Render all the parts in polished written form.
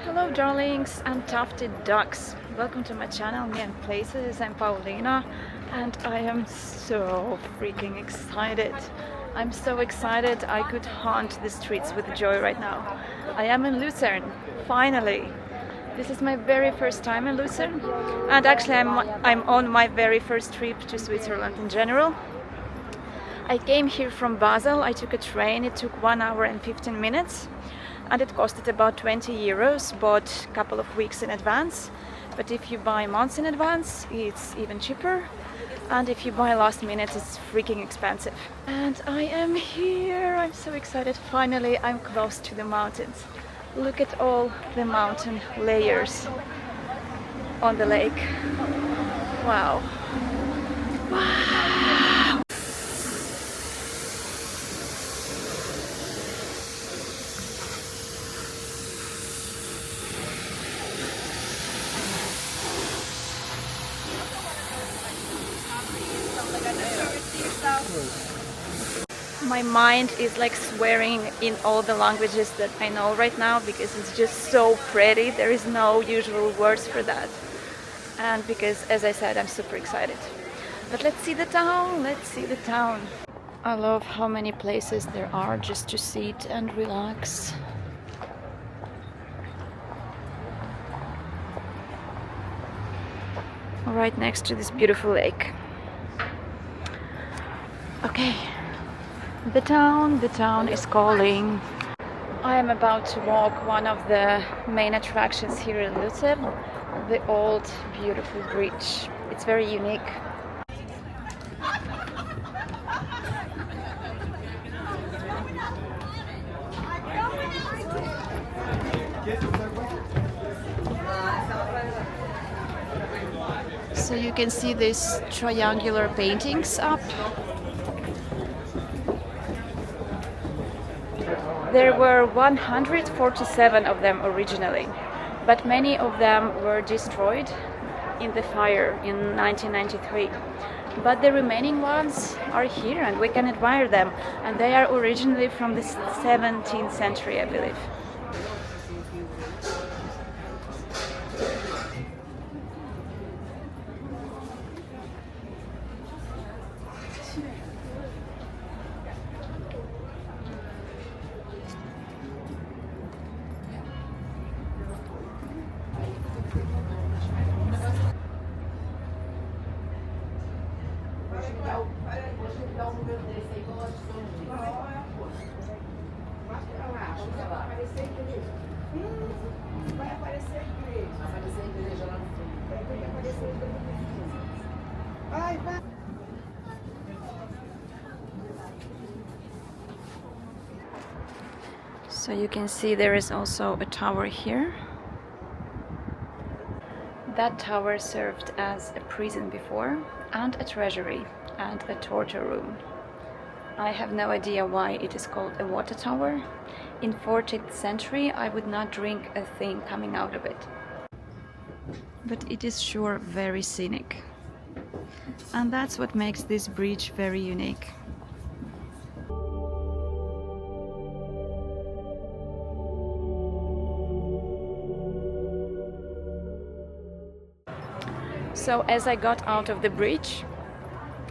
Hello darlings and tufted ducks, welcome to my channel, Me and Places. I'm Paulina and I am so freaking excited. I'm so excited I could haunt the streets with joy right now. I am in Lucerne, finally. This is my very first time in Lucerne, and actually I'm on my very first trip to Switzerland in general. I came here from Basel. I took a train. It took 1 hour and 15 minutes and it costed about 20 euros, bought a couple of weeks in advance. But if you buy months in advance, it's even cheaper. And if you buy last minute, it's freaking expensive. And I am here. I'm so excited. Finally, I'm close to the mountains. Look at all the mountain layers on the lake. Wow. Wow. My mind is like swearing in all the languages that I know right now because it's just so pretty. There is no usual words for that. And because, as I said, I'm super excited. But let's see the town, let's see the town. I love how many places there are just to sit and relax. Right next to this beautiful lake. Okay. The town is calling. I am about to walk one of the main attractions here in Lucerne, the old beautiful bridge. It's very unique. So you can see these triangular paintings up. There were 147 of them originally, but many of them were destroyed in the fire in 1993. But the remaining ones are here and we can admire them, and they are originally from the 17th century, I believe. So you can see there is also a tower here. That tower served as a prison before, and a treasury, and a torture room. I have no idea why it is called a water tower. In 14th century I would not drink a thing coming out of it. But it is sure very scenic. And that's what makes this bridge very unique. So as I got out of the bridge,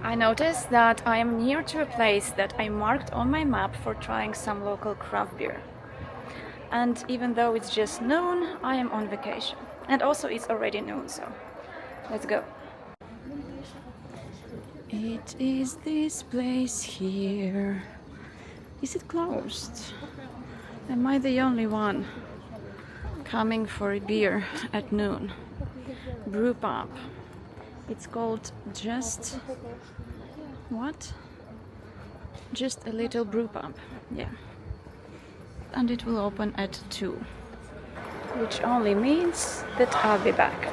I noticed that I am near to a place that I marked on my map for trying some local craft beer. And even though it's just noon, I am on vacation. And also it's already noon, so let's go. It is this place here. Is it closed? Am I the only one coming for a beer at noon? Brew pub. It's called just what? Just a little brew pub. Yeah. And it will open at 2, which only means that I'll be back.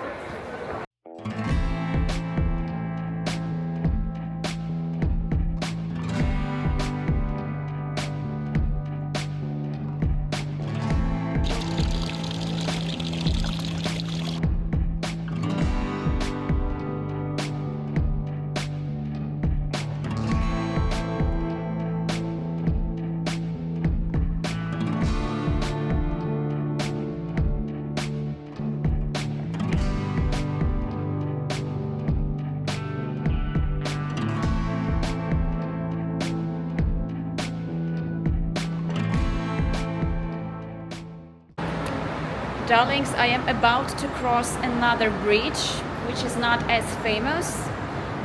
Darlings, I am about to cross another bridge, which is not as famous,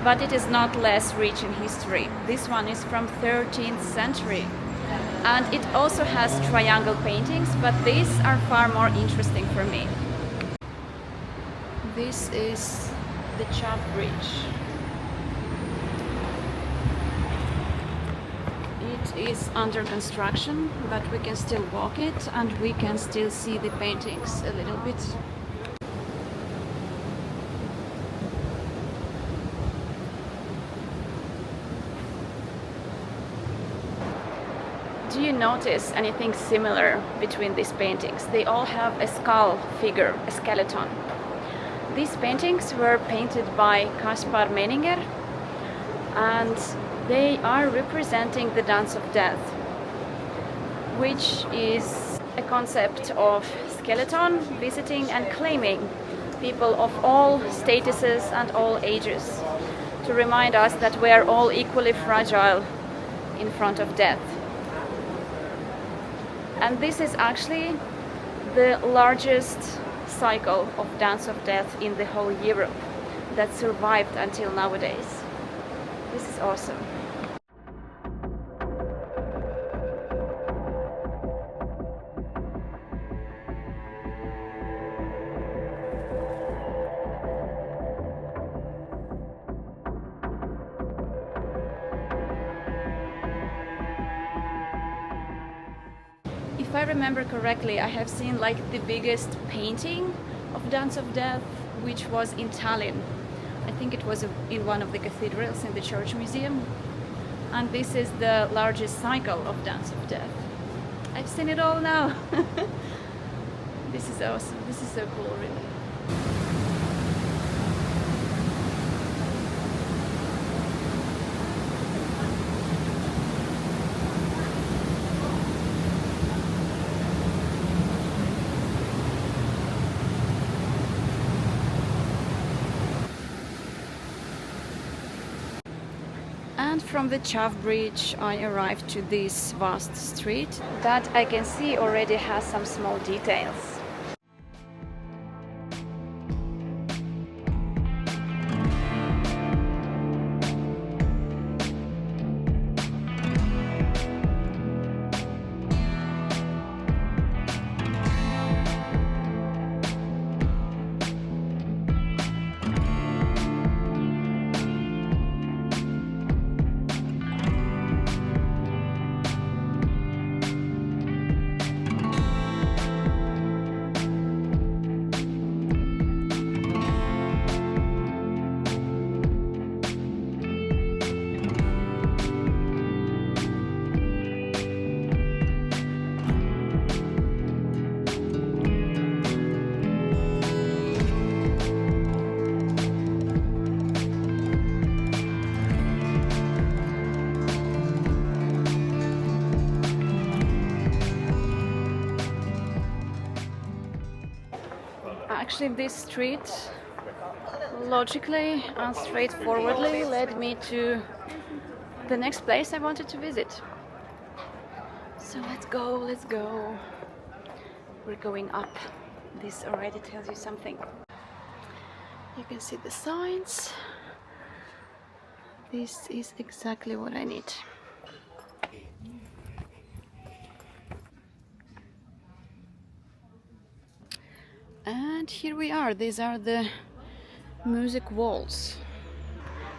but it is not less rich in history. This one is from 13th century. And it also has triangle paintings, but these are far more interesting for me. This is the Chav Bridge. It is under construction, but we can still walk it and we can still see the paintings a little bit. Do you notice anything similar between these paintings? They all have a skull figure, a skeleton. These paintings were painted by Caspar Menninger, and they are representing the dance of death, which is a concept of skeleton visiting and claiming people of all statuses and all ages, to remind us that we are all equally fragile in front of death. And this is actually the largest cycle of dance of death in the whole Europe that survived until nowadays. This is awesome. If I remember correctly, I have seen like the biggest painting of Dance of Death, which was in Tallinn. I think it was in one of the cathedrals in the church museum. And this is the largest cycle of Dance of Death. I've seen it all now. This is awesome. This is so cool, really. And from the Chav Bridge I arrived to this vast street that I can see already has some small details. Actually, this street logically and straightforwardly led me to the next place I wanted to visit. So let's go, let's go. We're going up. This already tells you something. You can see the signs. This is exactly what I need. And here we are. These are the Musegg Walls.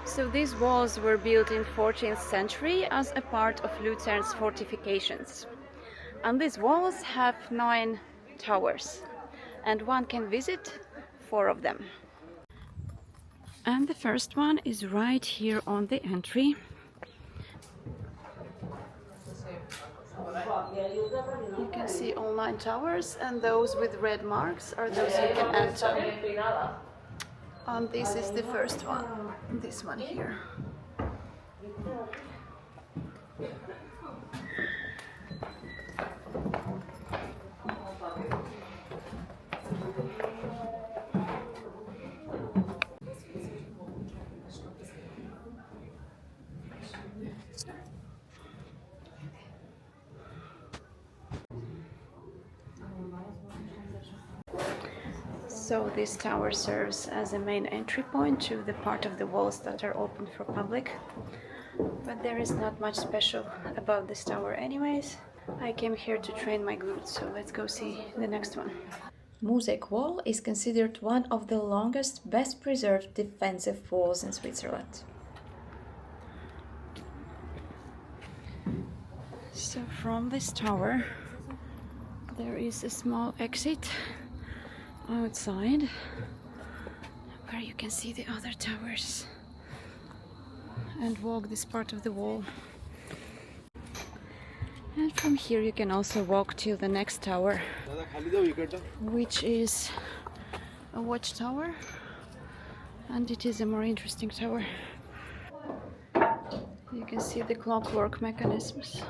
So these walls were built in 14th century as a part of Lucerne's fortifications. And these walls have 9 towers, and one can visit 4 of them. And the first one is right here on the entry. You can see all 9 towers, and those with red marks are those you can enter. And this is the first one, this one here. So this tower serves as a main entry point to the part of the walls that are open for public. But there is not much special about this tower anyways. I came here to train my glutes, so let's go see the next one. Musegg Wall is considered one of the longest, best preserved defensive walls in Switzerland. So from this tower there is a small exit outside where you can see the other towers and walk this part of the wall. And from here you can also walk to the next tower, which is a watchtower, and it is a more interesting tower. You can see the clockwork mechanisms.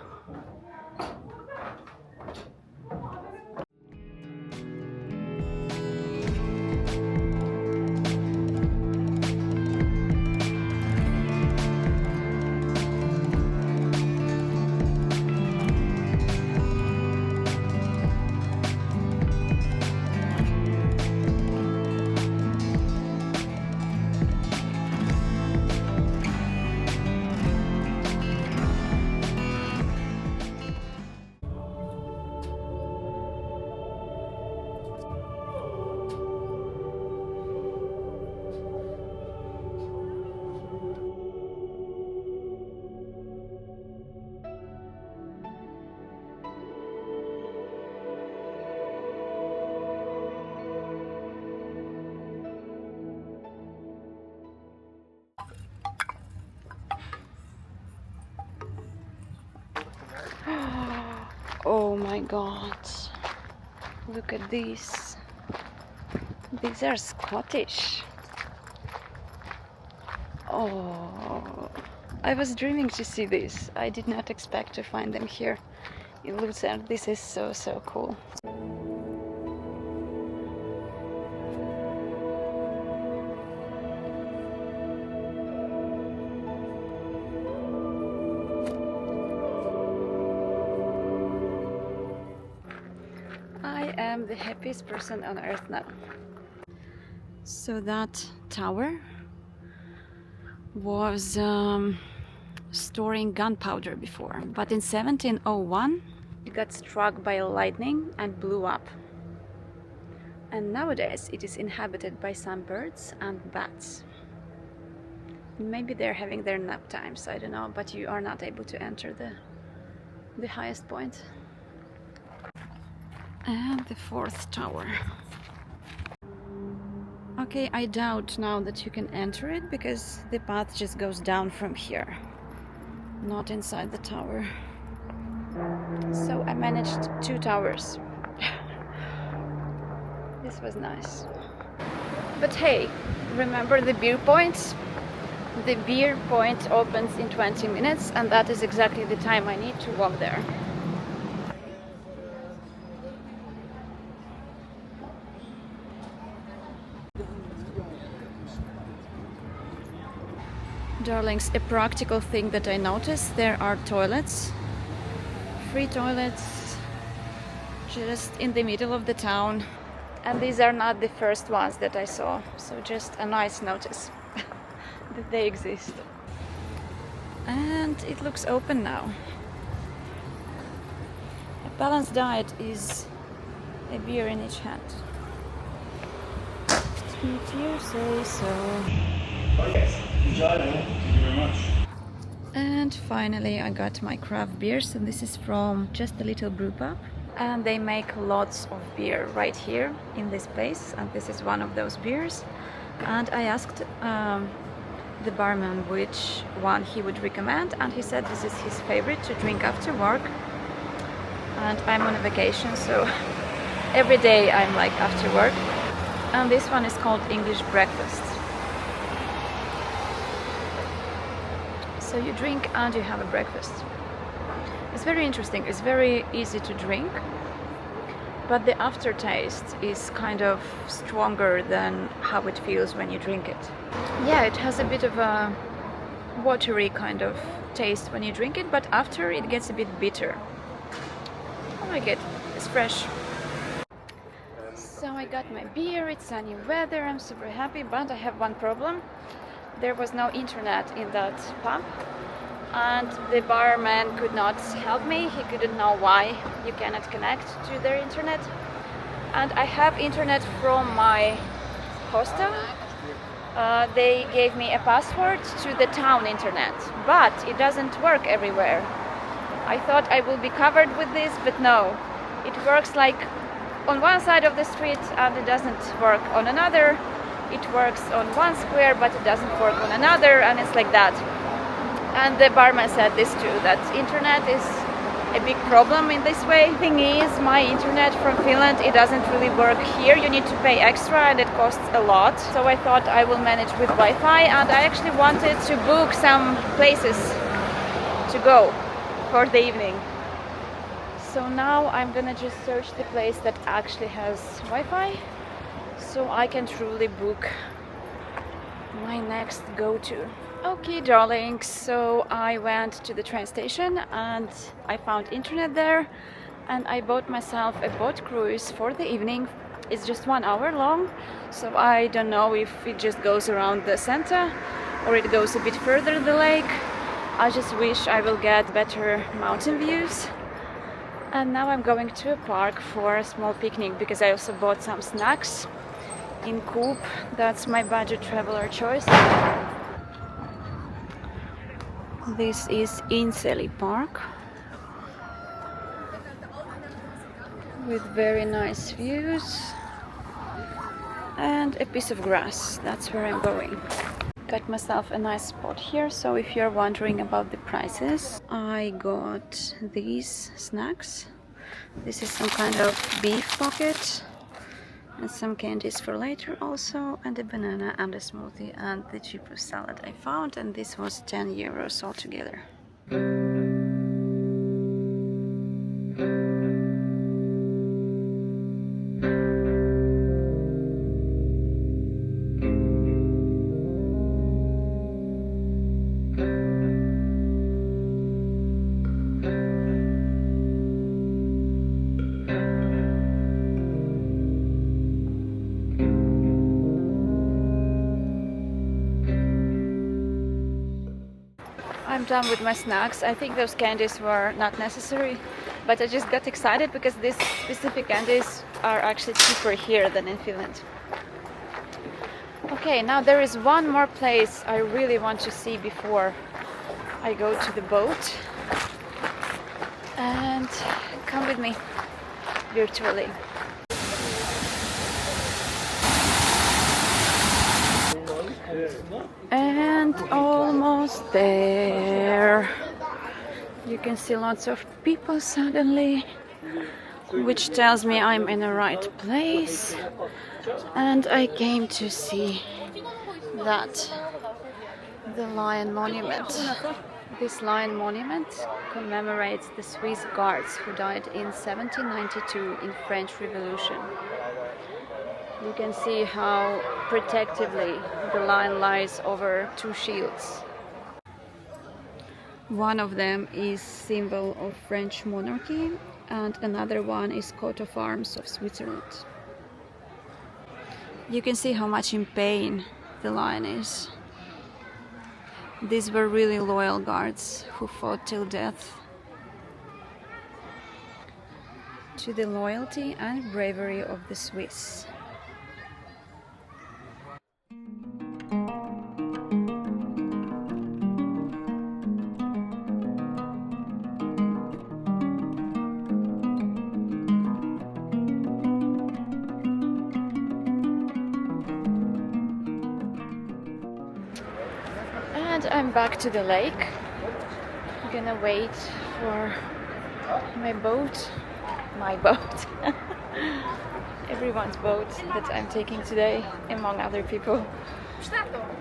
Oh my god, look at these. These are Scottish. Oh, I was dreaming to see this. I did not expect to find them here in Lucerne. This is so cool. I am the happiest person on earth now. So that tower was storing gunpowder before, but in 1701 it got struck by lightning and blew up. And nowadays it is inhabited by some birds and bats. Maybe they're having their nap times, I don't know, but you are not able to enter the highest point. And the fourth tower. Okay, I doubt now that you can enter it because the path just goes down from here, not inside the tower. So I managed 2 towers. This was nice. But hey, remember the beer point? The beer point opens in 20 minutes and that is exactly the time I need to walk there. Darlings, a practical thing that I noticed, there are toilets, free toilets, just in the middle of the town. And these are not the first ones that I saw, so just a nice notice that they exist. And it looks open now. A balanced diet is a beer in each hand. If you say so. Yes, enjoy them. Thank you very much. And finally I got my craft beers, and this is from Just a Little Brew Pub. And they make lots of beer right here in this place, and this is one of those beers. And I asked the barman which one he would recommend, and he said this is his favorite to drink after work. And I'm on a vacation, so every day I'm like after work. And this one is called English Breakfast. So you drink and you have a breakfast. It's very interesting. It's very easy to drink, but the aftertaste is kind of stronger than how it feels when you drink it. Yeah, it has a bit of a watery kind of taste when you drink it, but after it gets a bit bitter. I like it. It's fresh. So I got my beer, it's sunny weather, I'm super happy, but I have one problem. There was no internet in that pub, and the barman could not help me. He couldn't know why you cannot connect to their internet. And I have internet from my hostel. They gave me a password to the town internet, but it doesn't work everywhere. I thought I will be covered with this, but no. It works like on one side of the street and it doesn't work on another. It works on one square but it doesn't work on another, and it's like that. And the barman said this too, that internet is a big problem in this way. Thing is, my internet from Finland, it doesn't really work here. You need to pay extra and it costs a lot. So I thought I will manage with Wi-Fi, and I actually wanted to book some places to go for the evening. So now I'm gonna just search the place that actually has Wi-Fi, so I can truly book my next go-to. Okay, darlings, so I went to the train station and I found internet there, and I bought myself a boat cruise for the evening. It's just 1 hour long, so I don't know if it just goes around the center or it goes a bit further the lake. I just wish I will get better mountain views. And now I'm going to a park for a small picnic because I also bought some snacks in Coop. That's my budget traveler choice. This is Inseli Park with very nice views and a piece of grass. That's where I'm going. Got myself a nice spot here, so if you're wondering about the prices, I got these snacks. This is some kind of beef pocket and some candies for later also, and a banana and a smoothie and the cheapest salad I found, and this was 10 euros altogether. I'm done with my snacks. I think those candies were not necessary, but I just got excited because these specific candies are actually cheaper here than in Finland. Okay, now there is one more place I really want to see before I go to the boat. And come with me virtually. And almost there. You can see lots of people suddenly, which tells me I'm in the right place. And I came to see that, the Lion Monument. This Lion Monument commemorates the Swiss guards who died in 1792 in French Revolution. You can see how protectively the lion lies over two shields. One of them is symbol of French monarchy and another one is coat of arms of Switzerland. You can see how much in pain the lion is. These were really loyal guards who fought till death. To the loyalty and bravery of the Swiss. And I'm back to the lake. I'm gonna wait for my boat. Everyone's boat that I'm taking today, among other people.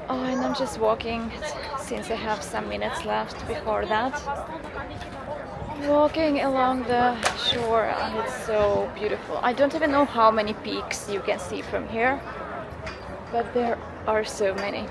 Oh, and I'm just walking since I have some minutes left before that. Walking along the shore, and it's so beautiful. I don't even know how many peaks you can see from here, but there are so many.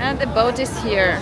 And the boat is here.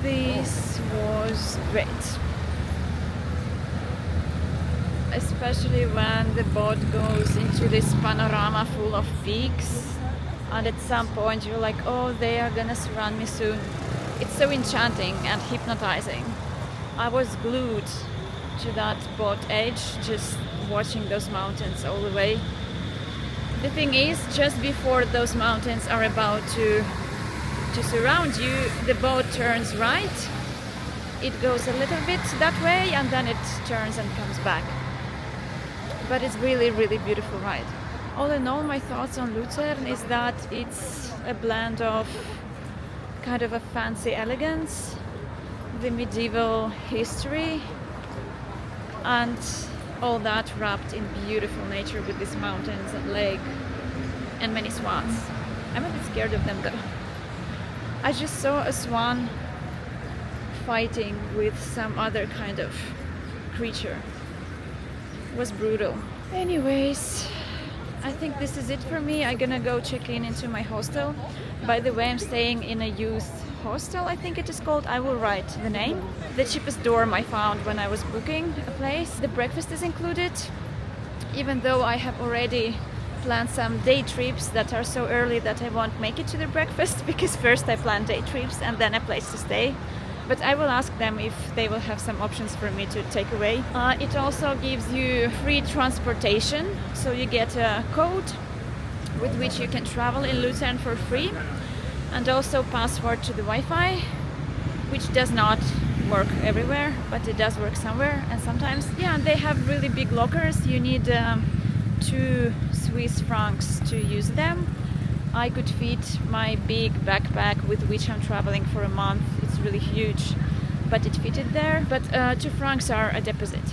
This was great, especially when the boat goes into this panorama full of peaks, and at some point you're like, oh, they are gonna surround me soon. It's so enchanting and hypnotizing. I was glued to that boat edge, just watching those mountains all the way. The thing is, just before those mountains are about to surround you, the boat turns right. It goes a little bit that way and then it turns and comes back. But it's really, really beautiful ride. All in all, my thoughts on Lucerne is that it's a blend of kind of a fancy elegance, the medieval history, and all that wrapped in beautiful nature with these mountains and lake and many swans. I'm a bit scared of them though. I just saw a swan fighting with some other kind of creature. It was brutal. Anyways, I think this is it for me. I'm gonna go check in into my hostel. By the way, I'm staying in a youth hostel, I think it is called. I will write the name. The cheapest dorm I found when I was booking a place. The breakfast is included, even though I have already planned some day trips that are so early that I won't make it to the breakfast, because first I plan day trips and then a place to stay. But I will ask them if they will have some options for me to take away. It also gives you free transportation, so you get a code with which you can travel in Lucerne for free, and also password to the Wi-Fi, which does not work everywhere, but it does work somewhere and sometimes. Yeah, and they have really big lockers. You need 2 Swiss francs to use them. I could fit my big backpack with which I'm traveling for a month. It's really huge, but it fitted there. But 2 francs are a deposit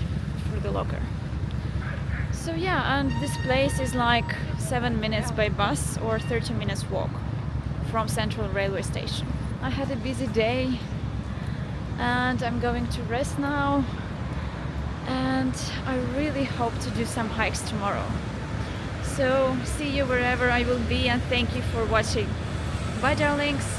for the locker. So yeah, and this place is like 7 minutes by bus or 30 minutes walk from Central Railway Station. I had a busy day and I'm going to rest now. And I really hope to do some hikes tomorrow. So see you wherever I will be, and thank you for watching. Bye darlings!